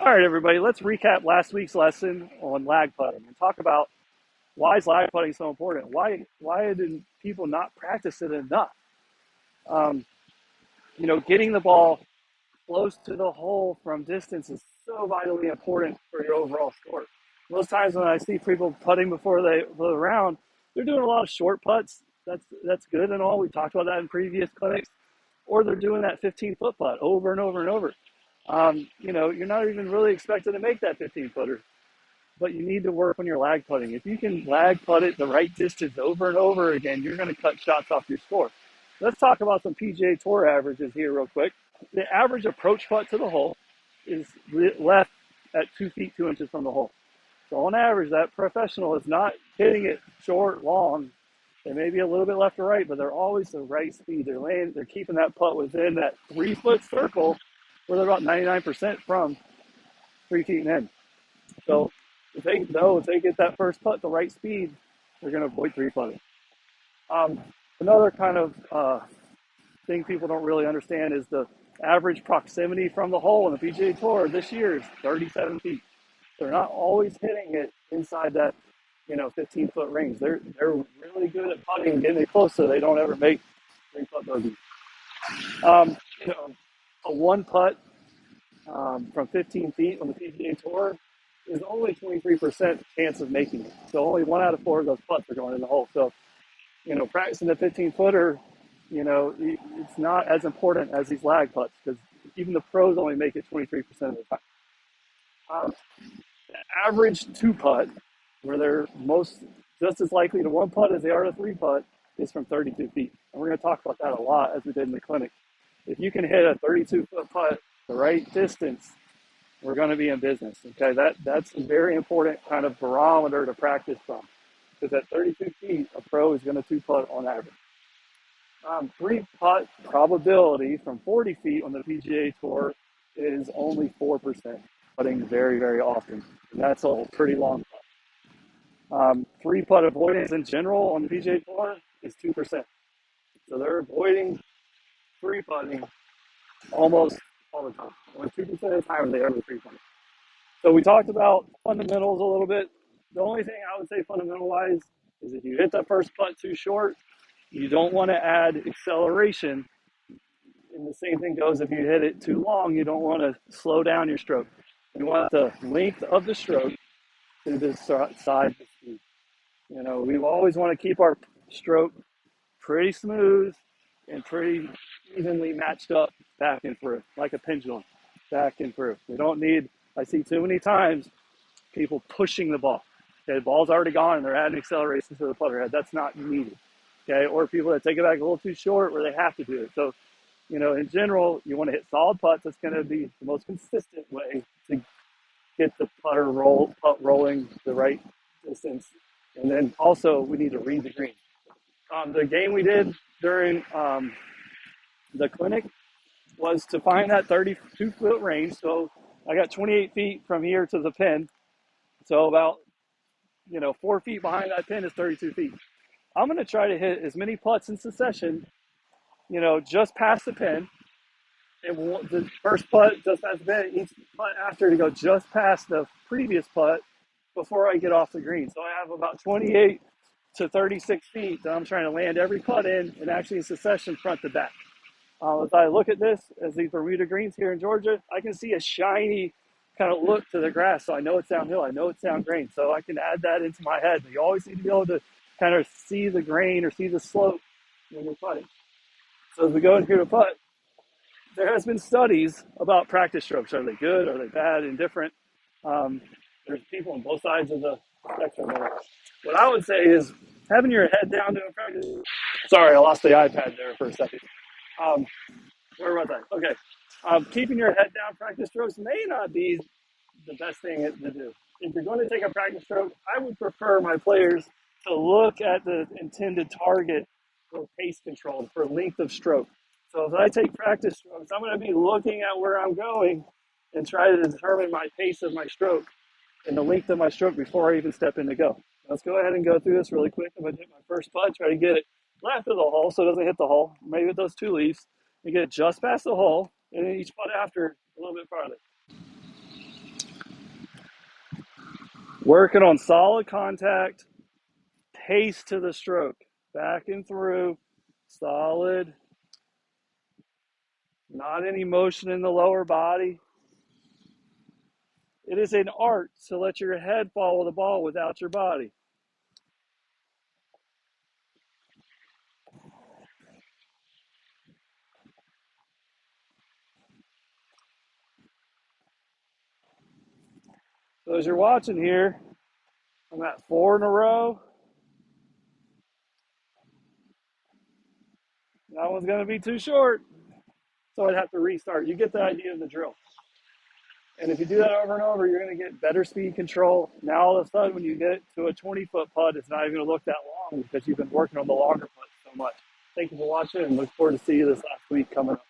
All right, everybody, let's recap last week's lesson on lag putting and talk about why is lag putting so important? Why did people not practice it enough? Um, getting the ball close to the hole from distance is so vitally important for your overall score. Most times when I see people putting before the round, they're doing a lot of short putts. That's good and all. We talked about that in previous clinics. Or they're doing that 15-foot putt over and over and over. You're not even really expected to make that 15-footer, but you need to work on your lag putting. If you can lag putt it the right distance over and over again, you're going to cut shots off your score. Let's talk about some PGA Tour averages here real quick. The average approach putt to the hole is left at 2 feet 2 inches from the hole. So on average, that professional is not hitting it short, long. They may be a little bit left or right, but they're always the right speed. They're keeping that putt within that 3-foot circle where they're about 99% from 3 feet and in. So if they get that first putt the right speed, they're going to avoid three putting. Another kind of thing people don't really understand is the average proximity from the hole in the PGA Tour this year is 37 feet. They're not always hitting it inside that 15-foot range. They're really good at putting, getting it close so they don't ever make 3-putt bogeys. Um, you know, a one putt from 15 feet on the PGA Tour is only 23% chance of making it. So only 1 out of 4 of those putts are going in the hole. So, practicing the 15-footer, it's not as important as these lag putts because even the pros only make it 23% of the time. The average two putt, where they're just as likely to one putt as they are to three putt, is from 32 feet. And we're going to talk about that a lot as we did in the clinic. If you can hit a 32-foot putt the right distance, we're going to be in business. Okay, that's a very important kind of barometer to practice from, because at 32 feet, a pro is going to two putt on average. Three putt probability from 40 feet on the PGA Tour is only 4%, putting very, very often. And that's a pretty long putt. Three putt avoidance in general on the PGA Tour is 2%. So they're avoiding three putting almost all the time. Only 2% of the time they ever three putting. So we talked about fundamentals a little bit. The only thing I would say fundamental wise is if you hit the first putt too short, you don't want to add acceleration. And the same thing goes if you hit it too long, you don't want to slow down your stroke. You want the length of the stroke to the side of the speed. We always want to keep our stroke pretty smooth and pretty evenly matched up back and through, like a pendulum, back and through. We don't need, I see too many times, people pushing the ball. Okay, the ball's already gone and they're adding acceleration to the putter head. That's not needed. Okay, or people that take it back a little too short where they have to do it. So, in general, you want to hit solid putts. That's going to be the most consistent way to get the putt rolling the right distance. And then also, we need to read the green. The game we did during the clinic was to find that 32-foot range. So I got 28 feet from here to the pin. So about 4 feet behind that pin is 32 feet. I'm going to try to hit as many putts in succession, just past the pin. And the first putt just past the pin, each putt after to go just past the previous putt before I get off the green. So I have about 28 to 36 feet that I'm trying to land every putt in, and actually in succession front to back. As I look at this, as these Bermuda greens here in Georgia, I can see a shiny kind of look to the grass. So I know it's downhill. I know it's down grain. So I can add that into my head. But you always need to be able to kind of see the grain or see the slope when you're putting. So as we go into the putt, there has been studies about practice strokes. Are they good? Are they bad? Indifferent? There's people on both sides of the spectrum there. What I would say is having your head down doing practice. Sorry, I lost the iPad there for a second. Where was I? Okay. Keeping your head down practice strokes may not be the best thing to do. If you're going to take a practice stroke, I would prefer my players to look at the intended target for pace control, for length of stroke. So if I take practice strokes, I'm going to be looking at where I'm going and try to determine my pace of my stroke and the length of my stroke before I even step in to go. Let's go ahead and go through this really quick. I'm going to hit my first putt, try to get it left of the hole so it doesn't hit the hole. Maybe with those two leaves, you get it just past the hole, and then each putt after a little bit farther. Working on solid contact, pace to the stroke, back and through, solid, not any motion in the lower body. It is an art to let your head follow the ball without your body. So as you're watching here, I'm at 4 in a row. That one's going to be too short, so I'd have to restart. You get the idea of the drill. And if you do that over and over, you're going to get better speed control. Now, all of a sudden, when you get to a 20-foot putt, it's not even going to look that long because you've been working on the longer putt so much. Thank you for watching and look forward to see you this last week coming up.